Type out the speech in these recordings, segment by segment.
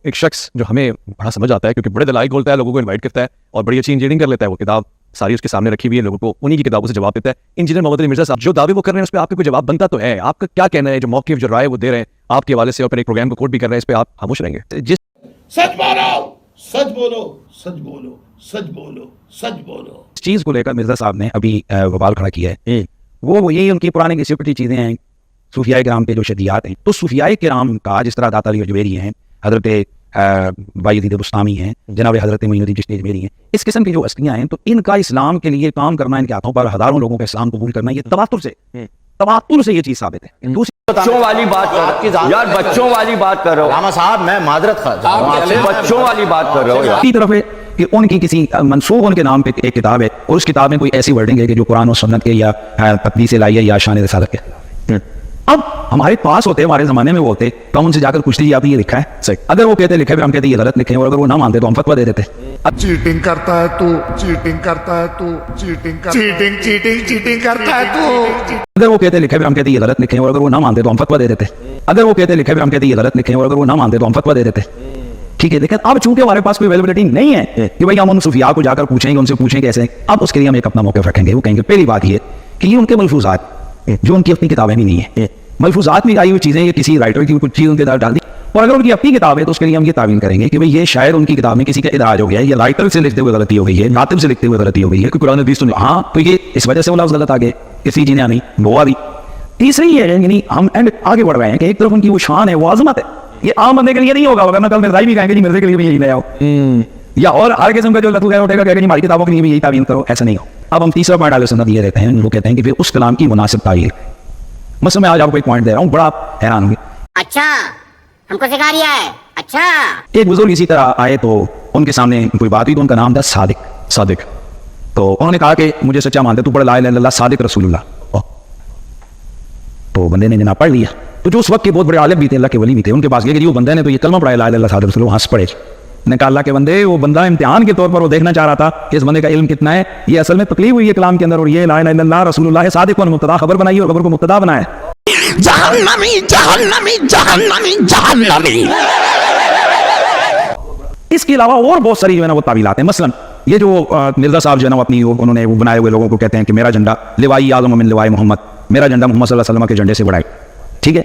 ایک شخص جو ہمیں بڑا سمجھ آتا ہے کیونکہ بڑے دلائل بولتا ہے, لوگوں کو انوائٹ کرتا ہے اور بڑی اچھی انجینئرنگ کر لیتا ہے, وہ کتاب ساری اس کے سامنے رکھی ہوئی ہے, لوگوں کو انہی کی کتابوں سے جواب دیتا ہے. انجینئر محمد علی مرزا صاحب جو دعوے وہ کر رہے ہیں اس پہ آپ کا کوئی جواب بنتا تو ہے, آپ کا کیا کہنا ہے؟ جو موقف جو رائے وہ دے رہے ہیں آپ کے حوالے سے اور پھر ایک پروگرام کو کوٹ بھی کر رہے ہیں, اس پہ آپ خاموش رہیں گے؟ جس سچ بولو, سچ بولو, سچ بولو, سچ بولو, سچ بولو. اس چیز کو لے کر مرزا صاحب نے ابھی وبال کھڑا کیا ہے, وہ یہی ان کی پرانی گھسی پٹی چیزیں ہیں, صوفیاء کرام پہ جو شدیات ہیں. تو صوفیاء کرام کا جس طرح داتا علی اجمیری ہیں, حضرت بایزید بستامی ہیں, جناب حضرت معین الدین چشتی اجمیری ہیں, اس قسم کی جو ہستیاں ہیں, تو ان کا اسلام کے لیے کام کرنا, ان کے ہاتھوں پر ہزاروں لوگوں کا اسلام قبول کرنا, یہ تواتر سے یہ چیز ثابت ہے. دوسری بچوں والی بات کر یار, بچوں والی بات کر رہا ہوں علامہ صاحب, میں معذرت خواہ, بچوں والی بات کر رہا ہوں. دوسری طرف ہے کہ ان کی کسی منسوخ ان کے نام پہ ایک کتاب ہے, اور اس کتاب میں کوئی ایسی ورڈنگ ہے کہ جو قرآن و سنت کے یا تقدیس الہیہ یا شان رسالت کے. اب ہمارے پاس ہوتے, ہمارے زمانے میں وہ ہوتے, تو ہم ان سے جا کر پوچھتے آپ نے یہ لکھا ہے صحیح؟ اگر وہ کہتے لکھے, پھر ہم کہتے یہ غلط لکھے, اور اگر وہ نہ مانتے تو ہم فتویٰ دے دیتے. چیٹنگ کرتا ہے تو, چیٹنگ کرتا ہے تو, چیٹنگ چیٹنگ کرتا ہے تو. اگر وہ کہتے لکھے, پھر ہم کہتے یہ غلط لکھے, اور اگر وہ نہ مانتے تو ہم فتویٰ دے دیتے. اگر وہ کہتے لکھے, پھر ہم کہتے یہ غلط لکھے, اور اگر وہ نہ مانتے تو ہم فتویٰ دے دیتے. ٹھیک ہے, لیکن اب چونکہ ہمارے پاس کوئی اویلیبلٹی نہیں ہے کہ بھائی ہم ان صوفیاء کو جا کر پوچھیں گے, ان سے پوچھیں کیسے, اب اس کے لیے ہم ایک اپنا موقف رکھیں گے. وہ کہیں گے پہلی بات یہ کہ یہ ان کے ملفوظات جو ان کی اپنی کتابیں بھی نہیں ہیں, ملفوظات میں آئی ہوئی چیزیں, یہ کسی رائٹر کی کچھ چیز ان کے ساتھ ڈال دی, اور اگر ان کی اپنی کتاب ہے تو اس کے لیے ہم یہ تعویل کریں گے کہ بھئی یہ شاید ان کی کتاب میں کسی کا ادراج ہو گیا ہے, یا رائٹر سے لکھتے ہوئے غلطی ہو گئی ہے, کاتب سے لکھتے ہوئے غلطی ہو گئی ہے, کہ قرآن حدیث تو ہاں, تو یہ اس وجہ سے وہ لفظ غلط آ گئے, اسی جنہیں نہیں وہ آ گئی. تیسری یہ ہے, یعنی ہم آگے بڑھ رہے ہیں کہ ایک طرف ان کی وہ شان ہے, وہ عظمت ہے, یہ عام بندے کے لیے نہیں ہوگا, ورنہ کل مرزائی بھی کہیں گے جی مرزے کے لیے بھی یہی لے آؤ, یا اور ہر قسم کا جو لطو ہے اٹھے گا کہ ہماری کتابوں کے لیے بھی یہی تعویل کرو, ایسا نہیں ہو. اب ہم تیسرا پوائنٹ اہل سنت یہ دیتے ہیں, وہ کہتے ہیں کہ پھر اس کلام کی مناسب تعویل. مثلا میں آج آپ کو ایک پوائنٹ دے رہا ہوں, بڑا حیران ہوں گے. اچھا ہم کو سکھا رہا ہے. اچھا ایک بزرگ اسی طرح آئے تو ان کے سامنے کوئی بات ہوئی, تو ان کا نام تھا صادق. تو انہوں نے کہا کہ مجھے سچا مانتے, تو پڑھ لا الہ الا اللہ صادق رسول اللہ. تو بندے نے جناب پڑھ لیا, تو جو اس وقت کے بہت بڑے عالم بھی تھے, اللہ کے ولی بھی تھے, ان کے پاس گئے کہ وہ بندے نے تو یہ کلمہ پڑھا لا الہ الا اللہ صادق رسول اللہ, ہنس پڑے. نے کہا اللہ کے بندے, وہ بندہ امتحان کے طور پر وہ دیکھنا چاہ رہا تھا کہ اس بندے کا علم کتنا ہے, یہ اصل میں تکلیف ہوئی ہے کلام کے اندر, اور یہ لا الہ الا اللہ رسول اللہ صادق کو مبتدا خبر بنائی اور خبر کو مبتدا بنایا. جہنمی جہنمی جہنمی جہنمی. اس کے علاوہ اور بہت ساری جو ہے نا وہ تعویلات ہیں. مثلا یہ جو مرزا صاحب جو ہے نا اپنی انہوں نے وہ بنائے ہوئے لوگوں کو کہتے ہیں کہ میرا جھنڈا لوائی اعظم من لوائی محمد, میرا جھنڈا محمد صلی اللہ علیہ وسلم کے جھنڈے سے بڑا ہے. ٹھیک ہے,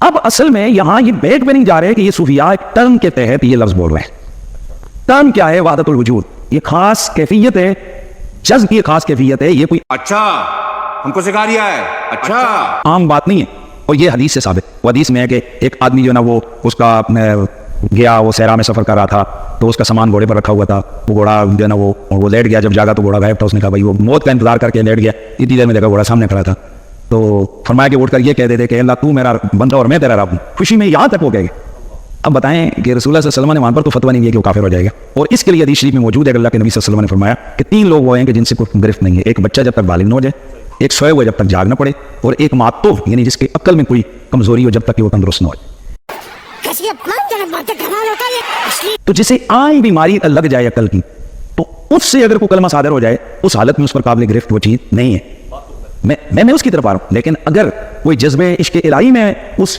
اب اصل میں یہاں یہ بیک پہ نہیں جا رہے کہ یہ صوفیاء ایک ٹرم کے تحت یہ لفظ بول رہے ہیں. ٹرم کیا ہے؟ وحدت الوجود, یہ خاص کیفیت ہے, جذب کی خاص کیفیت ہے, یہ کوئی اچھا ہم کو سکھا رہا ہے, اچھا عام بات نہیں ہے. اور یہ حدیث سے ثابت. وہ حدیث میں ہے کہ ایک آدمی جو ہے نا وہ اس کا گیا, وہ صحرا میں سفر کر رہا تھا, تو اس کا سامان گھوڑے پر رکھا ہوا تھا, وہ گھوڑا جو ہے نا وہ لیٹ گیا, جب جاگا تو گھوڑا غائب تھا. اس نے کہا بھائی, وہ موت کا انتظار کر کے لیٹ گیا, اتنی دیر میں دیکھا گھوڑا سامنے کھڑا تھا. تو فرمایا کہ اٹھ کر یہ کہہ دیتے کہ اللہ تو میرا بندہ اور میں تیرا رب ہوں. خوشی میں یہاں تک ہو گئے. اب بتائیں کہ رسول اللہ صلی اللہ علیہ وسلم نے وہاں پر تو فتویٰ نہیں دیا کہ وہ کافر ہو جائے گا, اور اس کے لیے حدیث شریف میں موجود ہے کہ اللہ کے نبی صلی اللہ علیہ وسلم نے فرمایا کہ 3 لوگ وہ ہیں کہ جن سے کوئی گرفت نہیں ہے. ایک بچہ جب تک بالغ نہ ہو جائے, ایک سوئے ہوئے جب تک جاگ نہ پڑے, اور ایک معتوہ یعنی جس کے عقل میں کوئی کمزوری ہو جب تک کہ وہ تندرست نہ ہو جائے. تو جسے عام بیماری لگ جائے عقل کی, تو اس سے اگر کوئی کلمہ صادر ہو جائے, اس حالت میں اس پر قابل گرفت وہ چیز نہیں ہے. میں اس کی طرف آ رہا ہوں. لیکن اگر کوئی جذبہ عشق الہی میں اس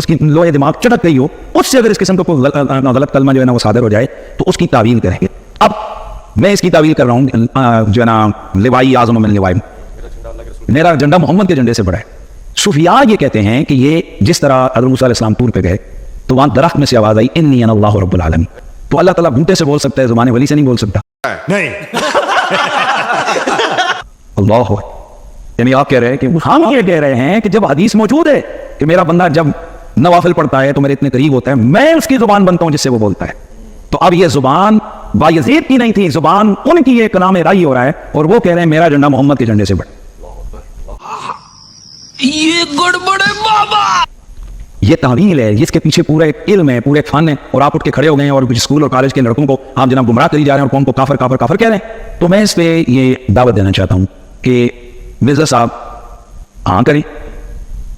کی لوہے دماغ چٹک گئی ہو, اس سے اگر اس قسم کا کوئی غلط کلمہ جو ہے نا وہ صادر ہو جائے, تو اس کی تعویل کریں گے. اب میں اس کی تعویل کر رہا ہوں جو ہے نا لوائی اعظم من لوائی, میرا جھنڈا محمد کے جھنڈے سے بڑا ہے. صوفیاء یہ کہتے ہیں کہ یہ جس طرح حضرت موسیٰ علیہ السلام طور پہ گئے, تو وہاں درخت میں سے آواز آئی انی انا اللہ رب العالمین. تو اللہ تعالیٰ گھونٹے سے بول سکتا ہے, زبان ولی سے نہیں بول سکتا. نہیں اللہ, یعنی آپ کہہ رہے ہیں کہ ہم یہ کہہ رہے ہیں کہ جب حدیث موجود ہے کہ میرا بندہ جب نوافل پڑھتا ہے تو میرے اتنے قریب ہوتا ہے, میں اس کی زبان بنتا ہوں جس سے وہ بولتا ہے. تو اب یہ زبان بایزید کی نہیں تھی, زبان ان کی ایک کلام رائی ہو رہا ہے, اور وہ کہہ رہے ہیں میرا جھنڈا محمد کے جھنڈے سے بڑا. یہ گڑبڑ ہے بابا. یہ تعویل ہے, اس کے پیچھے پورا ایک علم ہے, پورا ایک فن ہے, اور آپ اٹھ کے کھڑے ہو گئے ہیں اور کچھ اسکول اور کالج کے لڑکوں کو آپ جناب گمراہ کری جا رہے ہیں اور قوم کو کافر کافر کافر کہہ رہے ہیں. تو میں اس پہ یہ دعوت دینا چاہتا ہوں کہ مرزا صاحب ہاں کریں,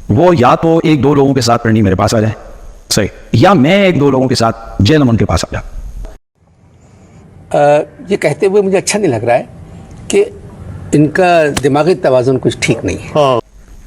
وہ یا تو 1-2 لوگوں کے ساتھ پڑھنی میرے پاس آ جائیں صحیح, یا میں 1-2 لوگوں کے ساتھ جیل امن کے پاس آ جاؤں. یہ کہتے ہوئے مجھے اچھا نہیں لگ رہا ہے کہ ان کا دماغی توازن کچھ ٹھیک نہیں ہے.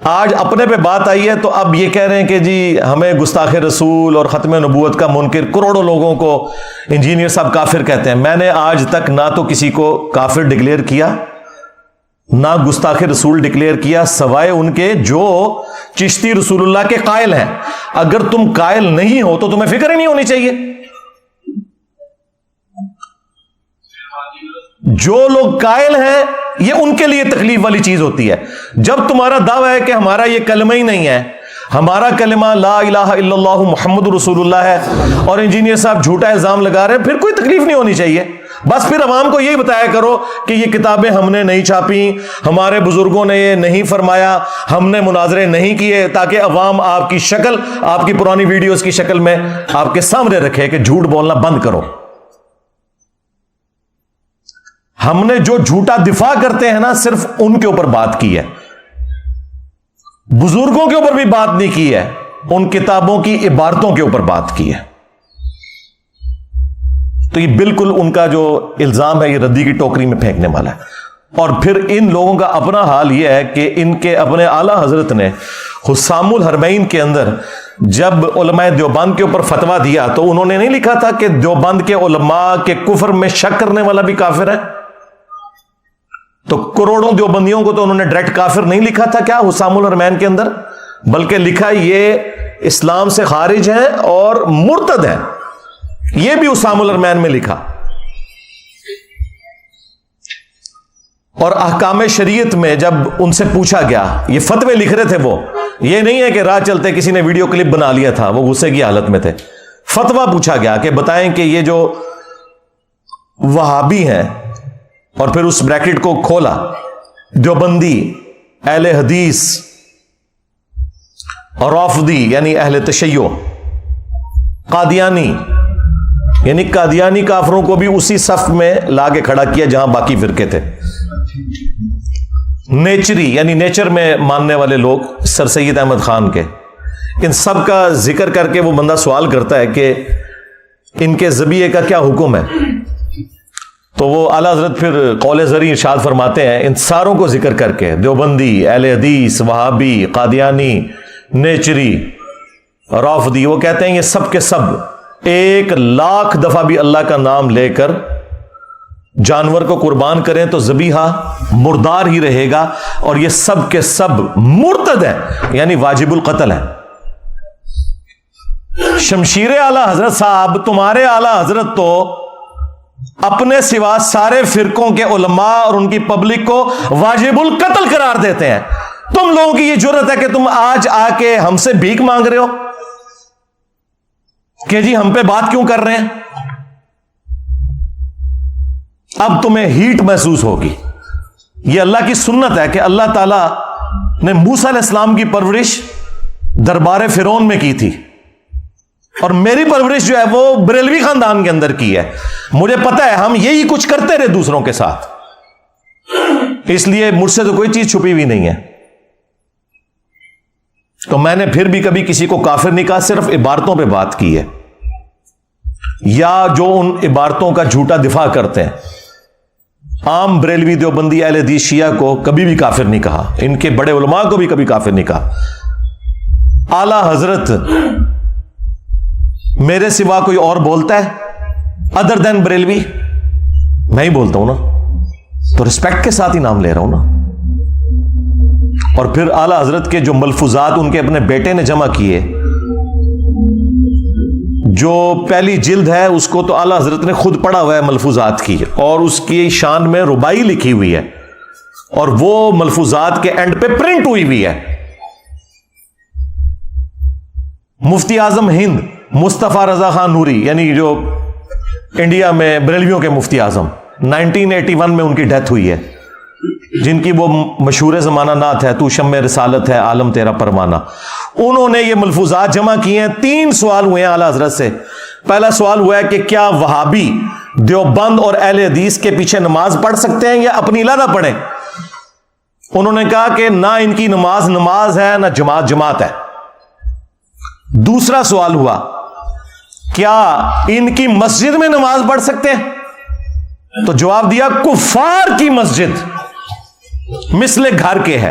آج اپنے پہ بات آئی ہے تو اب یہ کہہ رہے ہیں کہ جی ہمیں گستاخ رسول اور ختم نبوت کا منکر کروڑوں لوگوں کو انجینئر صاحب کافر کہتے ہیں. میں نے آج تک نہ تو کسی کو کافر ڈکلیئر کیا نہ گستاخ رسول ڈکلیئر کیا, سوائے ان کے جو چشتی رسول اللہ کے قائل ہیں. اگر تم قائل نہیں ہو تو تمہیں فکر ہی نہیں ہونی چاہیے. جو لوگ قائل ہیں یہ ان کے لیے تکلیف والی چیز ہوتی ہے. جب تمہارا دعویٰ ہے کہ ہمارا یہ کلمہ ہی نہیں ہے, ہمارا کلمہ لا الہ الا اللہ محمد رسول اللہ ہے, اور انجینئر صاحب جھوٹا الزام لگا رہے ہیں, پھر کوئی تکلیف نہیں ہونی چاہیے. بس پھر عوام کو یہی بتایا کرو کہ یہ کتابیں ہم نے نہیں چھاپی, ہمارے بزرگوں نے یہ نہیں فرمایا, ہم نے مناظرے نہیں کیے, تاکہ عوام آپ کی شکل, آپ کی پرانی ویڈیوز کی شکل میں آپ کے سامنے رکھے کہ جھوٹ بولنا بند کرو. ہم نے جو جھوٹا دفاع کرتے ہیں نا صرف ان کے اوپر بات کی ہے, بزرگوں کے اوپر بھی بات نہیں کی ہے, ان کتابوں کی عبارتوں کے اوپر بات کی ہے. تو یہ بالکل ان کا جو الزام ہے یہ ردی کی ٹوکری میں پھینکنے والا ہے. اور پھر ان لوگوں کا اپنا حال یہ ہے کہ ان کے اپنے اعلیٰ حضرت نے حسام الحرمین کے اندر جب علماء دیوبند کے اوپر فتویٰ دیا تو انہوں نے نہیں لکھا تھا کہ دیوبند کے علماء کے کفر میں شک کرنے والا بھی کافر ہے. تو کروڑوں دیوبندیوں کو تو انہوں نے ڈائریکٹ کافر نہیں لکھا تھا کیا حسام الحرمین کے اندر, بلکہ لکھا یہ اسلام سے خارج ہیں اور مرتد ہیں. یہ بھی حسام الحرمین میں لکھا. اور احکام شریعت میں جب ان سے پوچھا گیا, یہ فتوے لکھ رہے تھے وہ, یہ نہیں ہے کہ راہ چلتے کسی نے ویڈیو کلپ بنا لیا تھا, وہ غصے کی حالت میں تھے. فتویٰ پوچھا گیا کہ بتائیں کہ یہ جو وہابی ہیں, اور پھر اس بریکٹ کو کھولا, دیوبندی, اہل حدیث, اور رافضی یعنی اہل تشیع, قادیانی یعنی قادیانی کافروں کو بھی اسی صف میں لا کے کھڑا کیا جہاں باقی فرقے تھے. نیچری یعنی نیچر میں ماننے والے لوگ, سر سید احمد خان کے, ان سب کا ذکر کر کے وہ بندہ سوال کرتا ہے کہ ان کے ذبیحے کا کیا حکم ہے. تو وہ اعلیٰ حضرت پھر قول زری ارشاد فرماتے ہیں ان ساروں کو ذکر کر کے, دیوبندی, اہل حدیث, وہابی, قادیانی, نیچری, رافضی, وہ کہتے ہیں یہ سب کے سب 1,00,000 دفعہ بھی اللہ کا نام لے کر جانور کو قربان کریں تو ذبیحہ مردار ہی رہے گا, اور یہ سب کے سب مرتد ہیں یعنی واجب القتل ہیں. شمشیر اعلیٰ حضرت صاحب, تمہارے اعلیٰ حضرت تو اپنے سوا سارے فرقوں کے علماء اور ان کی پبلک کو واجب القتل قرار دیتے ہیں. تم لوگوں کی یہ جرت ہے کہ تم آج آ کے ہم سے بھیک مانگ رہے ہو کہ جی ہم پہ بات کیوں کر رہے ہیں. اب تمہیں ہیٹ محسوس ہوگی. یہ اللہ کی سنت ہے کہ اللہ تعالی نے موسیٰ علیہ السلام کی پرورش دربار فرعون میں کی تھی, اور میری پرورش جو ہے وہ بریلوی خاندان کے اندر کی ہے. مجھے پتا ہے ہم یہی کچھ کرتے رہے دوسروں کے ساتھ, اس لیے مجھ سے تو کوئی چیز چھپی ہوئی نہیں ہے. تو میں نے پھر بھی کبھی کسی کو کافر نہیں کہا, صرف عبارتوں پہ بات کی ہے, یا جو ان عبارتوں کا جھوٹا دفاع کرتے ہیں. عام بریلوی, دیوبندی, اہل حدیث, شیعہ کو کبھی بھی کافر نہیں کہا, ان کے بڑے علماء کو بھی کبھی کافر نہیں کہا. اعلیٰ حضرت میرے سوا کوئی اور بولتا ہے ادر دین بریلوی؟ میں ہی بولتا ہوں نا, تو رسپیکٹ کے ساتھ ہی نام لے رہا ہوں نا. اور پھر اعلیٰ حضرت کے جو ملفوظات ان کے اپنے بیٹے نے جمع کیے, جو پہلی جلد ہے اس کو تو اعلیٰ حضرت نے خود پڑھا ہوا ہے ملفوظات کی, اور اس کی شان میں ربائی لکھی ہوئی ہے, اور وہ ملفوظات کے اینڈ پہ پرنٹ ہوئی ہوئی ہے. مفتی اعظم ہند مصطفیٰ رضا خان نوری, یعنی جو انڈیا میں بریلویوں کے مفتی اعظم, 1981 میں ان کی ڈیتھ ہوئی ہے, جن کی وہ مشہور زمانہ نعت ہے تو شمع رسالت ہے عالم تیرا پروانہ. انہوں نے یہ ملفوظات جمع کیے ہیں. 3 سوال ہوئے ہیں اعلیٰ حضرت سے. پہلا سوال ہوا ہے کہ کیا وہابی دیوبند اور اہل حدیث کے پیچھے نماز پڑھ سکتے ہیں یا اپنی علیحدہ پڑھیں؟ انہوں نے کہا کہ نہ ان کی نماز نماز ہے, نہ جماعت جماعت ہے. دوسرا سوال ہوا کیا ان کی مسجد میں نماز پڑھ سکتے ہیں؟ تو جواب دیا کفار کی مسجد مثل گھر کے ہے,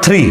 3,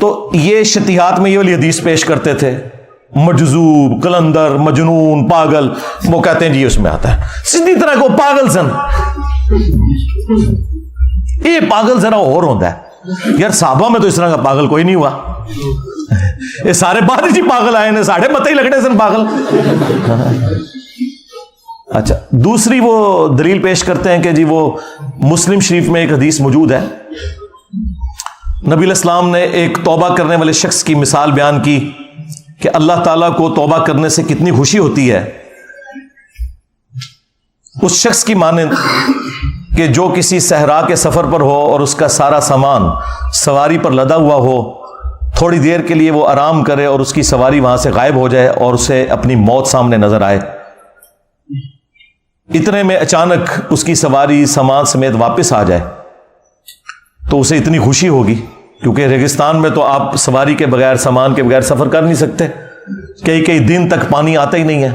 تو یہ شتیہات میں یہ والی حدیث پیش کرتے تھے، مجذوب، کلندر، مجنون، پاگل، وہ کہتے ہیں جی اس میں آتا ہے سیدھی طرح کو پاگل سن. یہ پاگل ذرا اور ہوتا ہے یار، صحابہ میں تو اس طرح کا پاگل کوئی نہیں ہوا، یہ سارے بعد جی پاگل آئے نے، ساڑھے مت ہی لگنے سن پاگل. اچھا، دوسری وہ دلیل پیش کرتے ہیں کہ جی وہ مسلم شریف میں ایک حدیث موجود ہے، نبی علیہ السلام نے ایک توبہ کرنے والے شخص کی مثال بیان کی کہ اللہ تعالیٰ کو توبہ کرنے سے کتنی خوشی ہوتی ہے. اس شخص کی مانند کہ جو کسی صحرا کے سفر پر ہو اور اس کا سارا سامان سواری پر لدا ہوا ہو، تھوڑی دیر کے لیے وہ آرام کرے اور اس کی سواری وہاں سے غائب ہو جائے اور اسے اپنی موت سامنے نظر آئے. اتنے میں اچانک اس کی سواری سامان سمیت واپس آ جائے تو اسے اتنی خوشی ہوگی، کیونکہ ریگستان میں تو آپ سواری کے بغیر، سامان کے بغیر سفر کر نہیں سکتے، کئی کئی دن تک پانی آتا ہی نہیں ہے.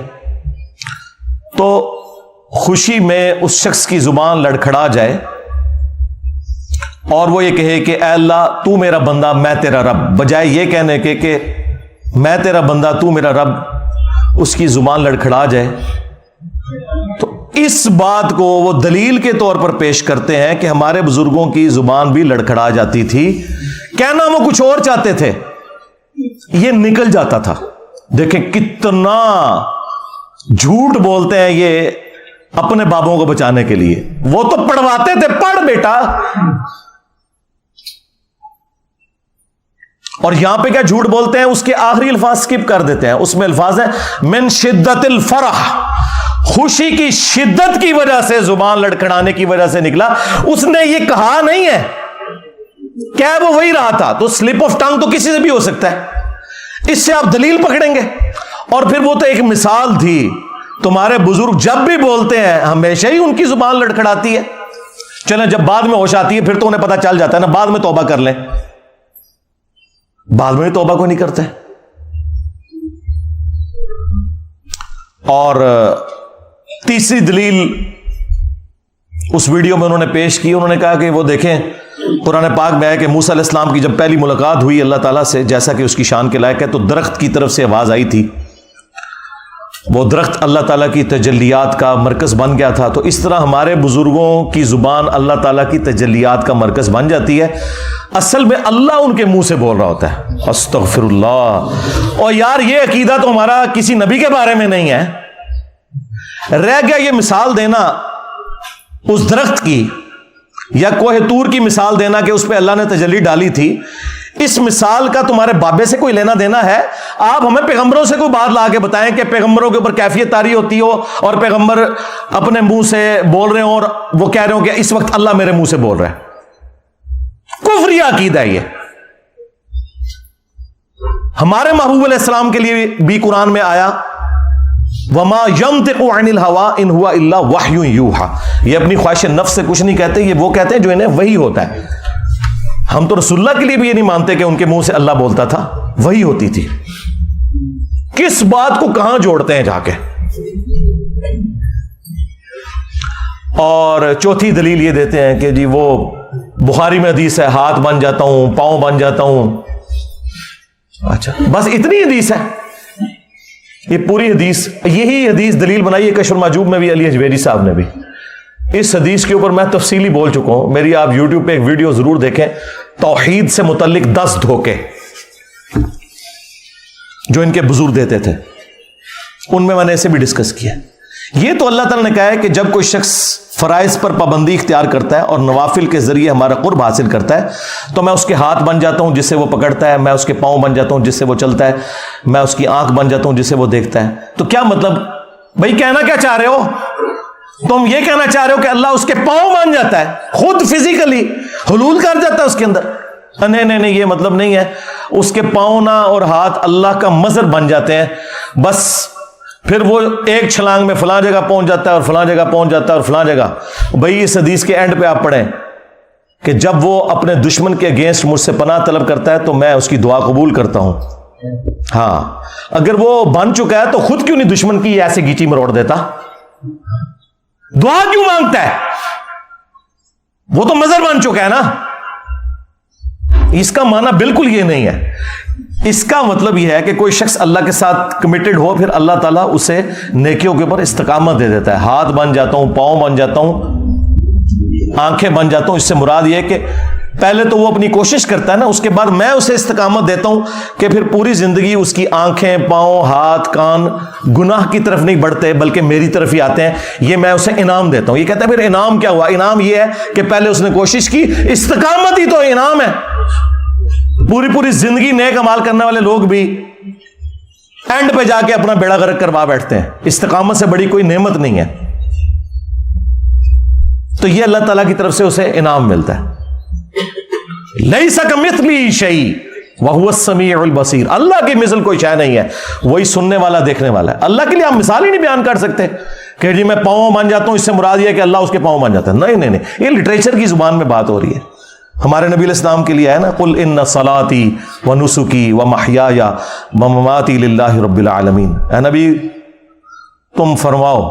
تو خوشی میں اس شخص کی زبان لڑکھڑا جائے اور وہ یہ کہے کہ اے اللہ تو میرا بندہ میں تیرا رب، بجائے یہ کہنے کے کہ میں تیرا بندہ تو میرا رب، اس کی زبان لڑکھڑا جائے. تو اس بات کو وہ دلیل کے طور پر پیش کرتے ہیں کہ ہمارے بزرگوں کی زبان بھی لڑکھڑا جاتی تھی، کہنا وہ کچھ اور چاہتے تھے، یہ نکل جاتا تھا. دیکھیں کتنا جھوٹ بولتے ہیں یہ اپنے بابوں کو بچانے کے لیے. وہ تو پڑھواتے تھے، پڑھ بیٹا. اور یہاں پہ کیا جھوٹ بولتے ہیں، اس کے آخری الفاظ سکپ کر دیتے ہیں. اس میں الفاظ ہیں من شدت الفرح، خوشی کی شدت کی وجہ سے، زبان لڑکھڑانے کی وجہ سے نکلا. اس نے یہ کہا نہیں ہے، کیا وہ وہی رہا تھا. تو سلپ آف ٹنگ تو کسی سے بھی ہو سکتا ہے، اس سے آپ دلیل پکڑیں گے. اور پھر وہ تو ایک مثال تھی، تمہارے بزرگ جب بھی بولتے ہیں ہمیشہ ہی ان کی زبان لڑکھڑاتی ہے. چلیں جب بعد میں ہوش آتی ہے پھر تو انہیں پتہ چل جاتا ہے نا، بعد میں توبہ کر لیں. بعد میں توبہ کو نہیں کرتے. اور تیسری دلیل اس ویڈیو میں انہوں نے پیش کی، انہوں نے کہا کہ وہ دیکھیں قرآن پاک میں ہے کہ موسیٰ علیہ السلام کی جب پہلی ملاقات ہوئی اللہ تعالیٰ سے، جیسا کہ اس کی شان کے لائق ہے، تو درخت کی طرف سے آواز آئی تھی. وہ درخت اللہ تعالیٰ کی تجلیات کا مرکز بن گیا تھا. تو اس طرح ہمارے بزرگوں کی زبان اللہ تعالیٰ کی تجلیات کا مرکز بن جاتی ہے. اصل میں اللہ ان کے منہ سے بول رہا ہوتا ہے. استغفر اللہ. اور یار یہ عقیدہ تو ہمارا کسی نبی کے بارے میں نہیں ہے. رہ گیا یہ مثال دینا اس درخت کی یا کوہ طور کی مثال دینا کہ اس پہ اللہ نے تجلی ڈالی تھی. اس مثال کا تمہارے بابے سے کوئی لینا دینا ہے؟ آپ ہمیں پیغمبروں سے کوئی بات لا کے بتائیں کہ پیغمبروں کے اوپر کیفیت طاری ہوتی ہو اور پیغمبر اپنے منہ سے بول رہے ہوں اور وہ کہہ رہے ہوں کہ اس وقت اللہ میرے منہ سے بول رہا ہے. کفری عقیدہ ہے یہ. ہمارے محبوب علیہ السلام کے لیے بھی قرآن میں آیا وَمَا يَنْطِقُ عَنِ الْهَوَىٰ إِنْ هُوَ إِلَّا وَحْيٌ يُوحَىٰ. یہ اپنی خواہش نفس سے کچھ نہیں کہتے، یہ وہ کہتے ہیں جو انہیں وحی ہوتا ہے. ہم تو رسول اللہ کے لیے بھی یہ نہیں مانتے کہ ان کے منہ سے اللہ بولتا تھا، وحی ہوتی تھی. کس بات کو کہاں جوڑتے ہیں جا کے. اور چوتھی دلیل یہ دیتے ہیں کہ جی وہ بخاری میں حدیث ہے ہاتھ بن جاتا ہوں، پاؤں بن جاتا ہوں. اچھا بس اتنی حدیث ہے؟ یہ پوری حدیث، یہی حدیث دلیل بنائی ہے کشف المحجوب میں بھی علی حجویری صاحب نے بھی. اس حدیث کے اوپر میں تفصیلی بول چکا ہوں. میری آپ یوٹیوب پہ ایک ویڈیو ضرور دیکھیں، توحید سے متعلق 10 دھوکے جو ان کے بزرگ دیتے تھے، ان میں نے اسے بھی ڈسکس کیا. یہ تو اللہ تعالیٰ نے کہا ہے کہ جب کوئی شخص فرائض پر پابندی اختیار کرتا ہے اور نوافل کے ذریعے ہمارا قرب حاصل کرتا ہے تو میں اس کے ہاتھ بن جاتا ہوں جس سے وہ پکڑتا ہے، میں اس کے پاؤں بن جاتا ہوں جس سے وہ چلتا ہے، میں اس کی آنکھ بن جاتا ہوں جس سے وہ دیکھتا ہے. تو کیا مطلب بھائی کہنا کیا چاہ رہے ہو؟ تم یہ کہنا چاہ رہے ہو کہ اللہ اس کے پاؤں بن جاتا ہے، خود فزیکلی حلول کر جاتا ہے اس کے اندر؟ نہیں، یہ مطلب نہیں ہے. اس کے پاؤں نہ اور ہاتھ اللہ کا مظہر بن جاتے ہیں. بس پھر وہ ایک چھلانگ میں فلاں جگہ پہنچ جاتا ہے اور فلاں جگہ پہنچ جاتا ہے اور فلاں جگہ. بھائی اس حدیث کے اینڈ پہ آپ پڑھیں کہ جب وہ اپنے دشمن کے اگینسٹ مجھ سے پناہ طلب کرتا ہے تو میں اس کی دعا قبول کرتا ہوں. ہاں اگر وہ بن چکا ہے تو خود کیوں نہیں دشمن کی ایسے گیچی مروڑ دیتا؟ دعا کیوں مانگتا ہے؟ وہ تو مظہر بن چکا ہے نا. اس کا معنی بالکل یہ نہیں ہے. اس کا مطلب یہ ہے کہ کوئی شخص اللہ کے ساتھ کمیٹڈ ہو, پھر اللہ تعالیٰ اسے نیکیوں کے اوپر استقامت دے دیتا ہے. ہاتھ بن جاتا ہوں, پاؤں بن جاتا ہوں, آنکھیں بن جاتا ہوں. اس سے مراد یہ ہے کہ پہلے تو وہ اپنی کوشش کرتا ہے نا, اس کے بعد میں اسے استقامت دیتا ہوں کہ پھر پوری زندگی اس کی آنکھیں, پاؤں, ہاتھ, کان گناہ کی طرف نہیں بڑھتے بلکہ میری طرف ہی آتے ہیں. یہ میں اسے انعام دیتا ہوں. یہ کہتا ہے پھر انعام کیا ہوا؟ انعام یہ ہے کہ پہلے اس نے کوشش کی, استقامت ہی تو انعام ہے. پوری زندگی نیک عمال کرنے والے لوگ بھی اینڈ پہ جا کے اپنا بیڑا غرق کروا بیٹھتے ہیں. استقامت سے بڑی کوئی نعمت نہیں ہے. تو یہ اللہ تعالیٰ کی طرف سے اسے انعام ملتا ہے. لیس کمثلہ شیء وہو السمیع البصیر. اللہ کی مثل کوئی شے نہیں ہے, وہی سننے والا دیکھنے والا ہے. اللہ کے لیے آپ مثال ہی نہیں بیان کر سکتے کہ جی میں پاؤں بن جاتا ہوں, اس سے مراد یہ ہے کہ اللہ اس کے پاؤں بن جاتا ہے. نہیں, یہ لٹریچر کی زبان میں بات ہو رہی ہے. ہمارے نبی علیہ السلام کے لیے ہے نا, قل ان صلاتی و نسکی و محیای و مماتی للہ رب العالمین. اے نبی تم فرماؤ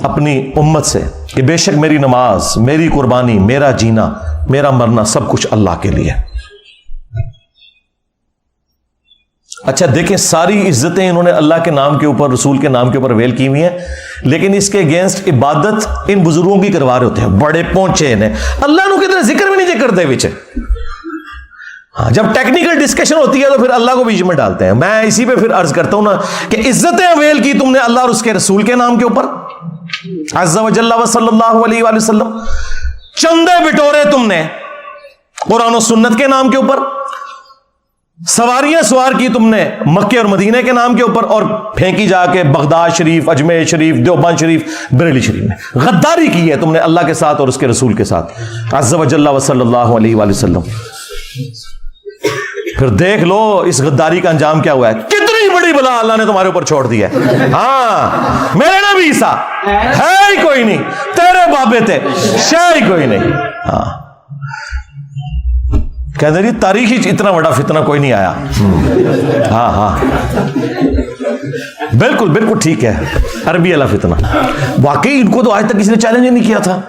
اپنی امت سے کہ بے شک میری نماز, میری قربانی, میرا جینا, میرا مرنا سب کچھ اللہ کے لیے. اچھا دیکھیں, ساری عزتیں انہوں نے اللہ کے نام کے اوپر, رسول کے نام کے اوپر ویل کی ہوئی ہیں, لیکن اس کے اگینسٹ عبادت ان بزرگوں کی کروا رہے ہوتے ہیں. بڑے پہنچے نے اللہ نو کتنے ذکر بھی نہیں کرتے بچے. ہاں, جب ٹیکنیکل ڈسکشن ہوتی ہے تو پھر اللہ کو بیچ میں ڈالتے ہیں. میں اسی پہ پھر عرض کرتا ہوں نا کہ عزتیں ویل کی تم نے اللہ اور اس کے رسول کے نام کے اوپر, عز و جل و صلی اللہ علیہ وآلہ وسلم. چندے بٹورے تم نے قرآن و سنت کے نام کے اوپر, سواریاں سوار کی تم نے مکے اور مدینے کے نام کے اوپر, اور پھینکی جا کے بغداد شریف, اجمیر شریف, دیوبند شریف, بریلی شریف میں. غداری کی ہے تم نے اللہ کے ساتھ اور اس کے رسول کے ساتھ, عز و جل و صلی اللہ علیہ وآلہ وسلم. پھر دیکھ لو اس غداری کا انجام کیا ہوا ہے. کتنی بڑی بلا اللہ نے تمہارے اوپر چھوڑ دی ہے. ہاں, میرے نبی عیسیٰ ہے ہی کوئی نہیں, تیرے بابے تھے شے ہی کوئی نہیں. ہاں, کہتے جی تاریخی اتنا بڑا فتنہ کوئی نہیں آیا. ہاں بالکل ٹھیک ہے, عربی والا فتنہ. واقعی ان کو تو آج تک کسی نے چیلنج ہی نہیں کیا تھا.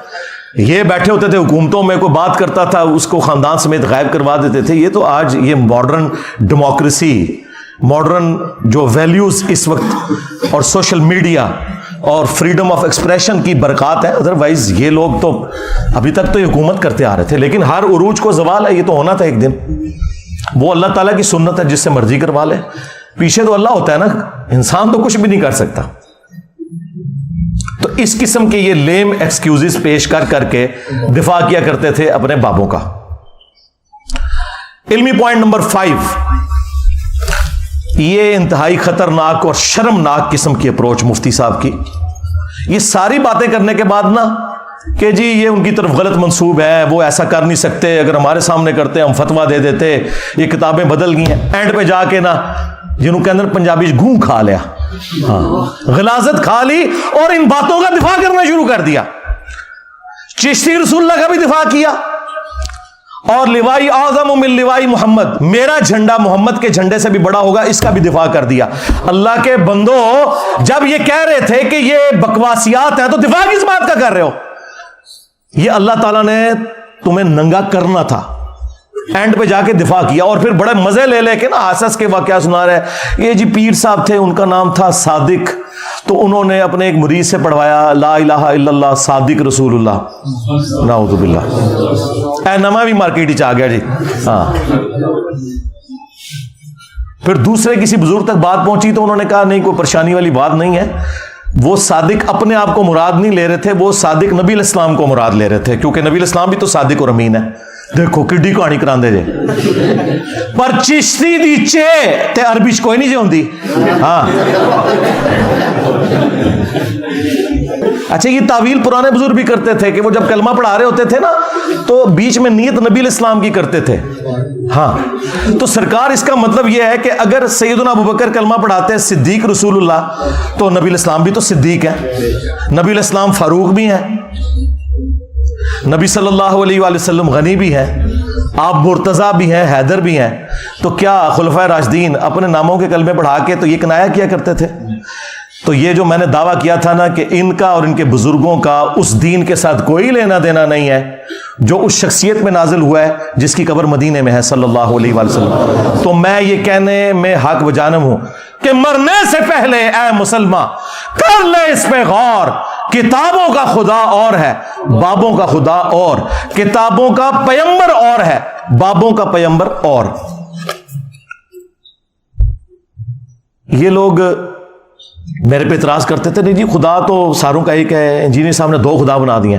یہ بیٹھے ہوتے تھے حکومتوں میں, کوئی بات کرتا تھا اس کو خاندان سمیت غائب کروا دیتے تھے. یہ تو آج یہ ماڈرن ڈیموکریسی, ماڈرن جو ویلیوز اس وقت اور سوشل میڈیا اور فریڈم آف ایکسپریشن کی برکات ہے. ادروائز یہ لوگ تو ابھی تک تو یہ حکومت کرتے آ رہے تھے, لیکن ہر عروج کو زوال ہے. یہ تو ہونا تھا ایک دن. وہ اللہ تعالیٰ کی سنت ہے, جس سے مرضی کروا لے. پیچھے تو اللہ ہوتا ہے نا, انسان تو کچھ بھی نہیں کر سکتا. تو اس قسم کے یہ لیم ایکسکیوزز پیش کر کے دفاع کیا کرتے تھے اپنے بابوں کا. علمی پوائنٹ نمبر 5, یہ انتہائی خطرناک اور شرمناک قسم کی اپروچ مفتی صاحب کی. یہ ساری باتیں کرنے کے بعد نا کہ جی یہ ان کی طرف غلط منسوب ہے, وہ ایسا کر نہیں سکتے, اگر ہمارے سامنے کرتے ہم فتویٰ دے دیتے, یہ کتابیں بدل گئی ہیں. اینڈ پہ جا کے نا جنہوں کے اندر پنجابی گھوں کھا لیا, غلاظت کھا لی, اور ان باتوں کا دفاع کرنا شروع کر دیا. چشتی رسول اللہ کا بھی دفاع کیا, اور لوائی اعظم من لوائی محمد, میرا جھنڈا محمد کے جھنڈے سے بھی بڑا ہوگا, اس کا بھی دفاع کر دیا. اللہ کے بندو, جب یہ کہہ رہے تھے کہ یہ بکواسیات ہیں تو دفاع کس بات کا کر رہے ہو؟ یہ اللہ تعالیٰ نے تمہیں ننگا کرنا تھا. اینڈ پہ جا کے دفاع کیا, اور پھر بڑے مزے لے کے نا آسس کے واقعہ سنا رہے. یہ جی پیر صاحب تھے, ان کا نام تھا صادق, تو انہوں نے اپنے ایک مرید سے پڑھوایا لا الہ الا اللہ صادق رسول اللہ. نعوذ باللہ, اے نما بھی مارکیٹ آ گیا جی. ہاں, پھر دوسرے کسی بزرگ تک بات پہنچی تو انہوں نے کہا نہیں, کوئی پریشانی والی بات نہیں ہے. وہ صادق اپنے آپ کو مراد نہیں لے رہے تھے, وہ صادق نبی علیہ السلام کو مراد لے رہے تھے, کیونکہ نبی علیہ السلام بھی تو صادق اور امین ہے. دیکھو کڈی کہانی کراندے جے. پر چشتی دی چے تے عربی چ کوئی نہیں جے ہوندی. ہاں, اچھا یہ تعویل پرانے بزرگ بھی کرتے تھے کہ وہ جب کلمہ پڑھا رہے ہوتے تھے نا تو بیچ میں نیت نبی علیہ السلام کی کرتے تھے. ہاں, تو سرکار اس کا مطلب یہ ہے کہ اگر سیدنا ابوبکر کلمہ پڑھاتے ہیں صدیق رسول اللہ, تو نبی علیہ السلام بھی تو صدیق ہے, نبی علیہ السلام فاروق بھی ہیں, نبی صلی اللہ علیہ وآلہ وسلم غنی بھی ہیں, آپ مرتضیٰ بھی ہیں, حیدر بھی ہیں. تو کیا خلفائے راشدین اپنے ناموں کے کلمے پڑھا کے تو یہ کنایا کیا کرتے تھے تو یہ جو میں نے دعویٰ کیا تھا نا کہ ان کا اور ان کے بزرگوں کا اس دین کے ساتھ کوئی لینا دینا نہیں ہے جو اس شخصیت میں نازل ہوا ہے جس کی قبر مدینے میں ہے صلی اللہ علیہ وآلہ وسلم، تو میں یہ کہنے میں حق و جانب ہوں کہ مرنے سے پہلے اے مسلمان کر لے اس پہ غور، کتابوں کا خدا اور ہے، بابوں کا خدا اور، کتابوں کا پیغمبر اور ہے، بابوں کا پیغمبر اور۔ یہ لوگ میرے پہ اعتراض کرتے تھے نہیں جی خدا تو ساروں کا ایک ہے، انجینئر صاحب نے 2 خدا بنا دیے۔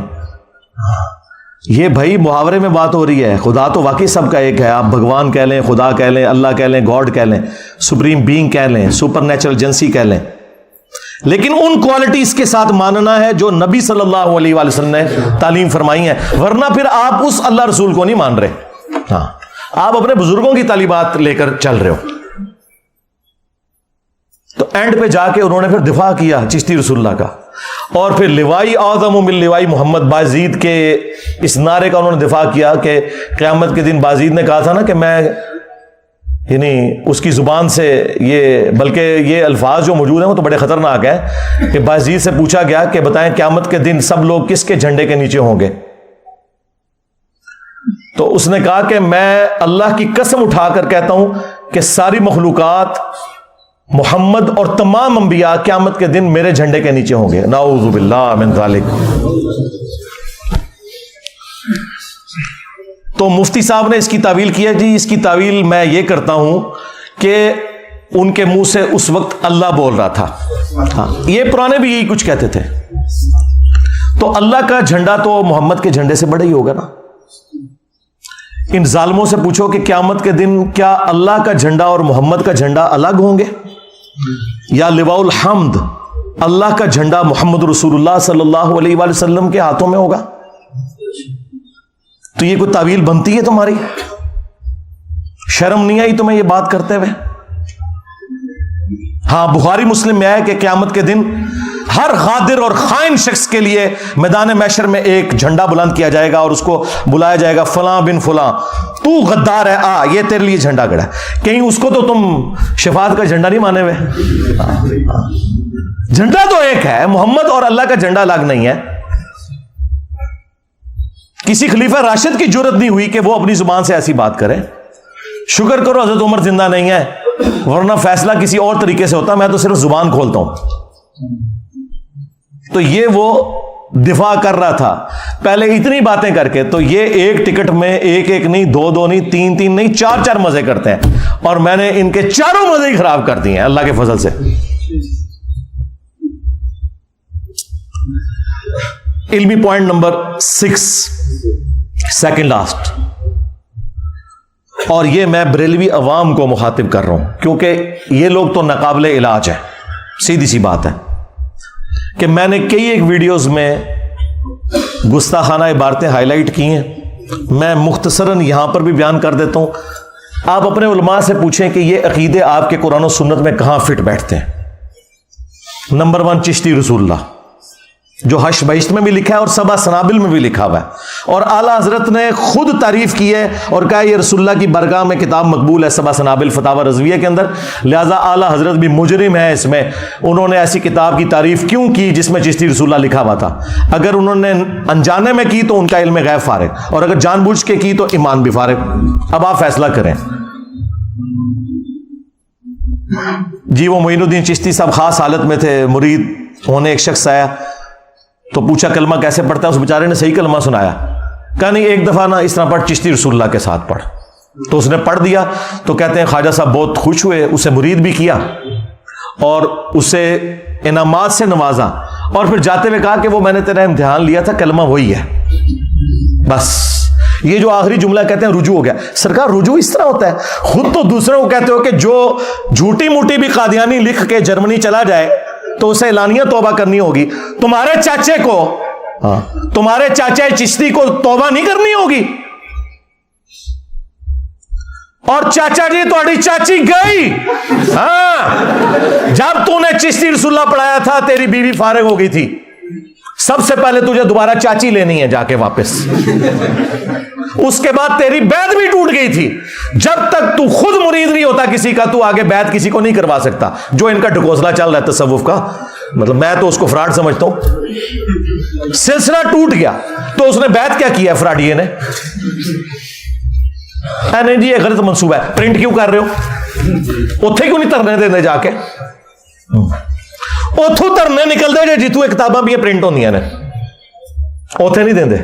یہ بھائی محاورے میں بات ہو رہی ہے، خدا تو واقعی سب کا ایک ہے، آپ بھگوان کہہ لیں، خدا کہہ لیں، اللہ کہہ لیں، گاڈ کہہ لیں، سپریم بینگ کہہ لیں، سپر نیچرل ایجنسی کہہ لیں، لیکن ان کوالٹیز کے ساتھ ماننا ہے جو نبی صلی اللہ علیہ وآلہ وسلم نے تعلیم فرمائی ہیں، ورنہ پھر آپ اس اللہ رسول کو نہیں مان رہے، ہاں آپ اپنے بزرگوں کی تعلیمات لے کر چل رہے ہو۔ تو اینڈ پہ جا کے انہوں نے پھر دفاع کیا چشتی رسول اللہ کا، اور پھر لوائی اعظم من لوائی محمد، بازید کے اس نعرے کا انہوں نے دفاع کیا کہ قیامت کے دن بازید نے کہا تھا نا کہ میں یعنی اس کی زبان سے یہ، بلکہ یہ الفاظ جو موجود ہیں وہ تو بڑے خطرناک ہیں کہ بازید سے پوچھا گیا کہ بتائیں قیامت کے دن سب لوگ کس کے جھنڈے کے نیچے ہوں گے، تو اس نے کہا کہ میں اللہ کی قسم اٹھا کر کہتا ہوں کہ ساری مخلوقات، محمد اور تمام انبیاء قیامت کے دن میرے جھنڈے کے نیچے ہوں گے، نعوذ باللہ من ذالک۔ تو مفتی صاحب نے اس کی تعویل کیا، جی اس کی تعویل میں یہ کرتا ہوں کہ ان کے منہ سے اس وقت اللہ بول رہا تھا، ہاں یہ پرانے بھی یہی کچھ کہتے تھے، تو اللہ کا جھنڈا تو محمد کے جھنڈے سے بڑا ہی ہوگا نا۔ ان ظالموں سے پوچھو کہ قیامت کے دن کیا اللہ کا جھنڈا اور محمد کا جھنڈا الگ ہوں گے، یا لواء الحمد اللہ کا جھنڈا محمد رسول اللہ صلی اللہ علیہ وآلہ وسلم کے ہاتھوں میں ہوگا؟ تو یہ کوئی تعویل بنتی ہے تمہاری؟ شرم نہیں آئی تمہیں یہ بات کرتے ہوئے؟ ہاں بخاری مسلم میں آیا کہ قیامت کے دن ہر غادر اور خائن شخص کے لیے میدان محشر میں ایک جھنڈا بلند کیا جائے گا اور اس کو بلایا جائے گا، فلاں بن فلاں تو غدار ہے، آ یہ تیرے لیے جھنڈا گڑا ہے۔ کہیں اس کو تو تم شفاعت کا جھنڈا نہیں مانے ہوئے؟ جھنڈا تو ایک ہے، محمد اور اللہ کا جھنڈا الگ نہیں ہے۔ کسی خلیفہ راشد کی جرت نہیں ہوئی کہ وہ اپنی زبان سے ایسی بات کرے۔ شکر کرو حضرت عمر زندہ نہیں ہے، ورنہ فیصلہ کسی اور طریقے سے ہوتا، میں تو صرف زبان کھولتا ہوں۔ تو یہ وہ دفاع کر رہا تھا پہلے اتنی باتیں کر کے، تو یہ ایک ٹکٹ میں ایک نہیں، دو نہیں، تین نہیں، چار مزے کرتے ہیں، اور میں نے ان کے چاروں مزے ہی خراب کر دیے ہیں اللہ کے فضل سے۔ علمی پوائنٹ نمبر 6، سیکنڈ لاسٹ، اور یہ میں بریلوی عوام کو مخاطب کر رہا ہوں کیونکہ یہ لوگ تو ناقابل علاج ہیں، سیدھی سی بات ہے کہ میں نے کئی ایک ویڈیوز میں گستاخانہ عبارتیں ہائی لائٹ کی ہیں، میں مختصراً یہاں پر بھی بیان کر دیتا ہوں۔ آپ اپنے علماء سے پوچھیں کہ یہ عقیدے آپ کے قرآن و سنت میں کہاں فٹ بیٹھتے ہیں۔ نمبر 1 چشتی رسول اللہ، جو حشر بہشت میں بھی لکھا ہے اور سبع سنابل میں بھی لکھا ہوا ہے، اور اعلیٰ حضرت نے خود تعریف کی ہے اور کہا یہ رسول اللہ کی برگاہ میں کتاب مقبول ہے، سبع سنابل فتاوی رضویہ کے اندر، لہذا اعلیٰ حضرت بھی مجرم ہے اس میں، انہوں نے ایسی کتاب کی تعریف کیوں کی جس میں چشتی رسول اللہ لکھا ہوا تھا؟ اگر انہوں نے انجانے میں کی تو ان کا علم غیب فارغ، اور اگر جان بوجھ کے کی تو ایمان بھی فارغ۔ اب آپ فیصلہ کریں۔ جی وہ معین الدین چشتی صاحب خاص حالت میں تھے، مرید ہونے ایک شخص آیا تو پوچھا کلمہ کیسے پڑھتا ہے، اس بیچارے نے صحیح کلمہ سنایا، کہا نہیں ایک دفعہ نا اس طرح پڑھ، چشتی رسول اللہ کے ساتھ پڑھ، تو اس نے پڑھ دیا، تو کہتے ہیں خواجہ صاحب بہت خوش ہوئے، اسے مرید بھی کیا اور اسے انعامات سے نوازا، اور پھر جاتے ہوئے کہا کہ وہ میں نے تیرا امتحان لیا تھا، کلمہ وہی ہے بس۔ یہ جو آخری جملہ کہتے ہیں رجوع ہو گیا، سرکار رجوع اس طرح ہوتا ہے؟ خود تو دوسروں کو کہتے ہو کہ جو جھوٹی موٹی بھی قادیانی لکھ کے جرمنی چلا جائے تو اسے اعلانیہ توبہ کرنی ہوگی، تمہارے چاچے کو، تمہارے چاچے چشتی کو توبہ نہیں کرنی ہوگی؟ اور چاچا جی تھوڑی چاچی گئی، ہاں جب تو نے چشتی رسول اللہ پڑھایا تھا تیری بیوی فارغ ہو گئی تھی، سب سے پہلے تجھے دوبارہ چاچی لینی ہے جا کے واپس۔ اس کے بعد تیری بیعت بھی ٹوٹ گئی تھی. جب تک تو خود مرید نہیں ہوتا کسی کا, تو آگے بیعت کسی کو نہیں کروا سکتا. جو ان کا ڈھکوسلا چل رہا ہے تصوف کا, مطلب میں تو اس کو فراڈ سمجھتا ہوں. سلسلہ ٹوٹ گیا تو اس نے بیعت کیا کیا ہے فراڈیے نے؟ نہیں جی یہ غلط منصوبہ ہے. پرنٹ کیوں کر رہے ہو؟ اتھے کیوں نہیں ترنے دینے جا کے؟ اتھوں ترنے نکل دے جیتو کتاباں بھی پرنٹ ہوندیاں نے, اتھے نہیں دیندے.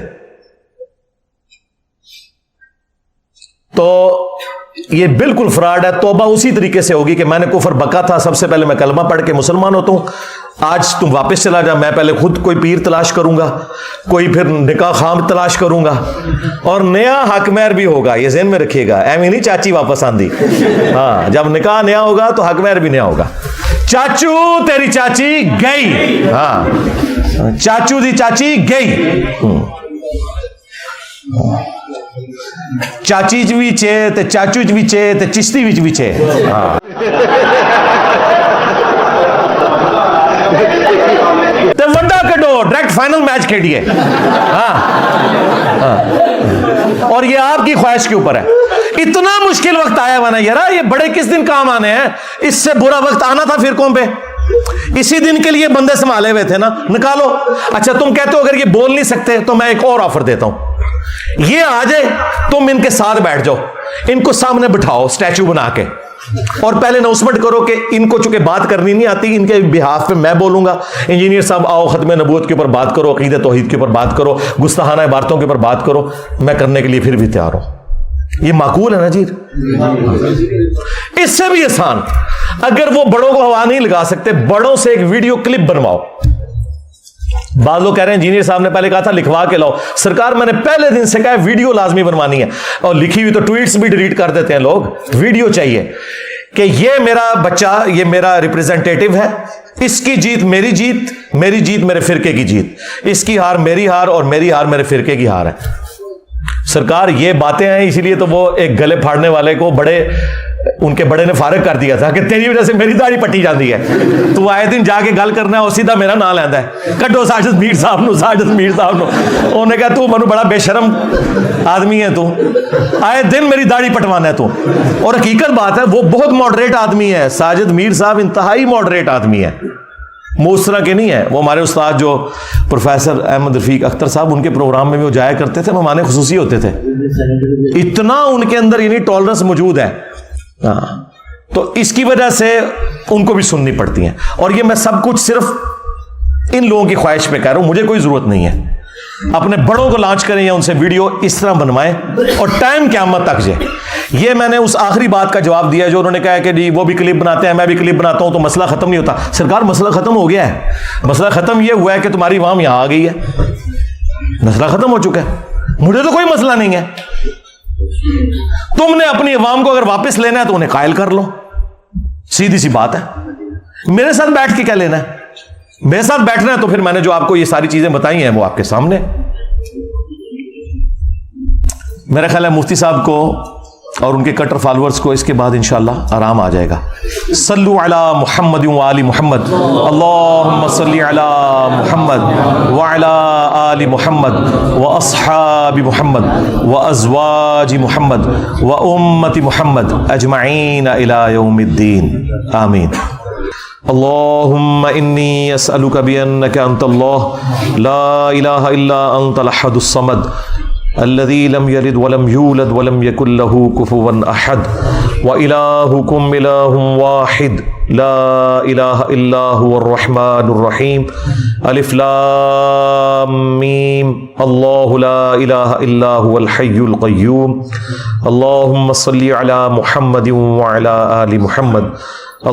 تو یہ بالکل فراڈ ہے. توبہ اسی طریقے سے ہوگی کہ میں نے کفر بکا تھا, سب سے پہلے میں کلمہ پڑھ کے مسلمان ہوتا ہوں, آج تم واپس چلا جا, میں پہلے خود کوئی پیر تلاش کروں گا, کوئی پھر نکاح خام تلاش کروں گا, اور نیا حق مہر بھی ہوگا. یہ ذہن میں رکھیے گا, ایویں نہیں چاچی واپس آندی. ہاں جب نکاح نیا ہوگا تو حق مہر بھی نیا ہوگا. چاچو تیری چاچی گئی, ہاں چاچو دی چاچی گئی, چاچی چ بھی چے تے چاچو چ بھی چے تے چشتی وچ بھی چے. تے وڈا کڈو, ڈائریکٹ فائنل میچ کھیڈیے. اور یہ آپ کی خواہش کے اوپر ہے. اتنا مشکل وقت آیا ہوا نا یار, یہ بڑے کس دن کام آنے ہیں, اس سے برا وقت آنا تھا فرقوں پہ. اسی دن کے لیے بندے سنبھالے ہوئے تھے نا, نکالو. اچھا تم کہتے ہو اگر یہ بول نہیں سکتے تو میں ایک اور آفر دیتا ہوں, یہ آ جائے تم ان کے ساتھ بیٹھ جاؤ, ان کو سامنے بٹھاؤ اسٹیچو بنا کے, اور پہلے اناؤنسمنٹ کرو کہ ان کو چونکہ بات کرنی نہیں آتی, ان کے بہاف پہ میں بولوں گا. انجینئر صاحب آؤ ختم نبوت کے اوپر بات کرو, عقیدہ توحید کے اوپر بات کرو, گستاخانہ عبارتوں کے اوپر بات کرو, میں کرنے کے لیے پھر بھی تیار ہوں. یہ معقول ہے نا جی؟ اس سے بھی آسان, اگر وہ بڑوں کو ہوا نہیں لگا سکتے, بڑوں سے ایک ویڈیو کلپ بنواؤ. بعض لوگ کہہ رہے ہیں انجینئر صاحب نے پہلے کہا تھا لکھوا کے لاؤ. سرکار میں نے پہلے دن سے کہا ہے ویڈیو لازمی بنوانی ہے, اور لکھی ہوئی تو ٹویٹس بھی ڈیلیٹ کر دیتے ہیں لوگ. ویڈیو چاہیے کہ یہ میرا بچہ, یہ میرا ریپریزنٹیٹو ہے, اس کی جیت میری جیت, میری جیت میرے فرقے کی جیت, اس کی ہار میری ہار, اور میری ہار میرے فرقے کی ہار ہے. سرکار یہ باتیں ہیں, اسی لیے تو وہ ایک گلے پھاڑنے والے کو ان کے بڑے نے فارغ کر دیا تھا کہ تیری وجہ سے میری داڑھی پٹی جاتی ہے, تو آئے دن جا کے گل کرنا ہے اور سیدھا میرا نام لینا ہے, کڈو ساجد میر صاحب نو, ساجد میر صاحب نو. انہوں نے کہا تو منو بڑا بے شرم آدمی ہے, تو آئے دن میری داڑھی پٹوانا ہے تو. اور حقیقت بات ہے وہ بہت ماڈریٹ آدمی ہے, ساجد میر صاحب انتہائی ماڈریٹ آدمی ہے, اس طرح کے نہیں ہے. وہ ہمارے استاد جو پروفیسر احمد رفیق اختر صاحب, ان کے پروگرام میں بھی وہ جایا کرتے تھے, مہمان خصوصی ہوتے تھے. اتنا ان کے اندر یعنی ٹالرنس موجود ہے. تو اس کی وجہ سے ان کو بھی سننی پڑتی ہیں. اور یہ میں سب کچھ صرف ان لوگوں کی خواہش پہ کہہ رہا ہوں, مجھے کوئی ضرورت نہیں ہے. اپنے بڑوں کو لانچ کریں یا ان سے ویڈیو اس طرح بنوائیں, اور ٹائم قیامت تک جائے. یہ میں نے اس آخری بات کا جواب دیا جو انہوں نے کہا کہ جی وہ بھی کلپ بناتے ہیں, میں بھی کلپ بناتا ہوں, تو مسئلہ ختم نہیں ہوتا. سرکار مسئلہ ختم ہو گیا ہے. مسئلہ ختم یہ ہوا ہے کہ تمہاری عوام یہاں آ گئی ہے, مسئلہ ختم ہو چکا ہے. مجھے تو کوئی مسئلہ نہیں ہے. تم نے اپنی عوام کو اگر واپس لینا ہے تو انہیں قائل کر لو, سیدھی سی بات ہے. میرے ساتھ بیٹھ کے کیا لینا ہے؟ میرے ساتھ بیٹھنا ہے تو پھر میں نے جو آپ کو یہ ساری چیزیں بتائی ہیں وہ آپ کے سامنے. میرا خیال ہے مفتی صاحب کو اور ان کے کٹر فالورز کو اس کے بعد انشاءاللہ آرام آ جائے گا. صلو علی محمد و آل محمد, اللہم صلی علی محمد وعلی آل محمد و اصحاب محمد و ازواج محمد و امت محمد اجمعین الی یوم الدین, آمین. اللہم انی اسألک بانک انت اللہ لا الہ الا انت الاحد الصمد الذي لم يلد ولم يولد ولم يكن له كفوا احد والهكم اله واحد لا اله الا هو الرحمن الرحيم الف لام ميم الله لا اله الا هو الحي القيوم اللهم صل على محمد وعلى ال محمد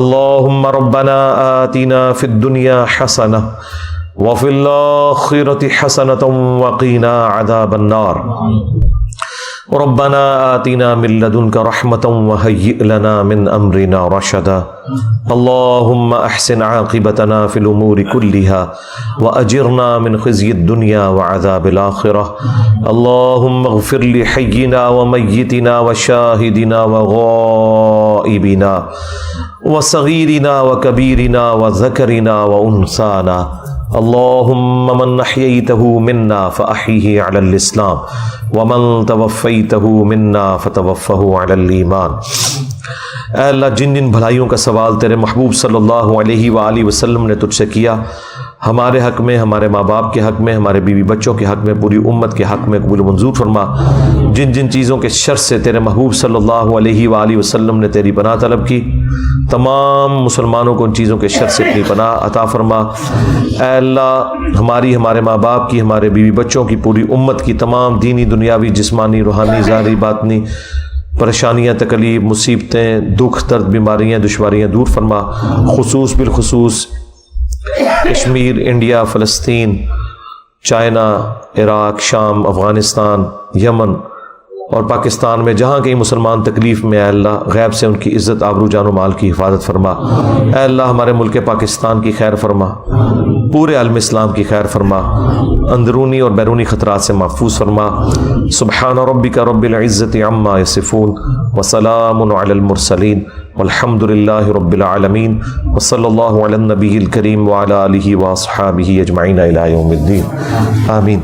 اللهم ربنا آتنا في الدنيا حسنة وفي الآخرة حسنة وقنا عذاب النار ربنا آتنا من لدنك رحمة وهيئ لنا من أمرنا رشدا اللهم أحسن عاقبتنا في الأمور كلها وأجرنا من خزي الدنيا وعذاب الآخرة اللهم اغفر لحينا وميتنا وشاهدنا وغائبنا وصغيرنا وكبيرنا وذكرنا وأنثانا اللہم من احییتہ منا فاحیہ علی الاسلام ومن توفیتہ منا فتوفہ علی الایمان۔ اے اللہ جن جن بھلائیوں کا سوال تیرے محبوب صلی اللہ علیہ وآلہ وسلم نے تجھ سے کیا، ہمارے حق میں، ہمارے ماں باپ کے حق میں، ہمارے بیوی بچوں کے حق میں، پوری امت کے حق میں قبول و منظور فرما۔ جن جن چیزوں کے شر سے تیرے محبوب صلی اللہ علیہ وآلہ وسلم نے تیری پناہ طلب کی، تمام مسلمانوں کو ان چیزوں کے شر سے اپنی پناہ عطا فرما۔ اے اللہ ہماری، ہمارے ماں باپ کی، ہمارے بیوی بچوں کی، پوری امت کی تمام دینی، دنیاوی، جسمانی، روحانی، ظاہری، باطنی پریشانیاں، تکلیف، مصیبتیں، دکھ، درد، بیماریاں، دشواریاں دور فرما۔ خصوص بالخصوص کشمیر، انڈیا، فلسطین، چائنا، عراق، شام، افغانستان، یمن اور پاکستان میں جہاں کہیں مسلمان تکلیف میں، اے اللہ غیب سے ان کی عزت، آبرو، جان و مال کی حفاظت فرما۔ اے اللہ ہمارے ملک پاکستان کی خیر فرما، پورے عالم اسلام کی خیر فرما، اندرونی اور بیرونی خطرات سے محفوظ فرما۔ سبحان ربک رب العزت عما یصفون وسلام علی المرسلین والحمد للہ رب العالمین وصلی اللہ علی النبی الکریم وعلی آلہ واصحابہ اجمعین الی یوم الدین، آمین۔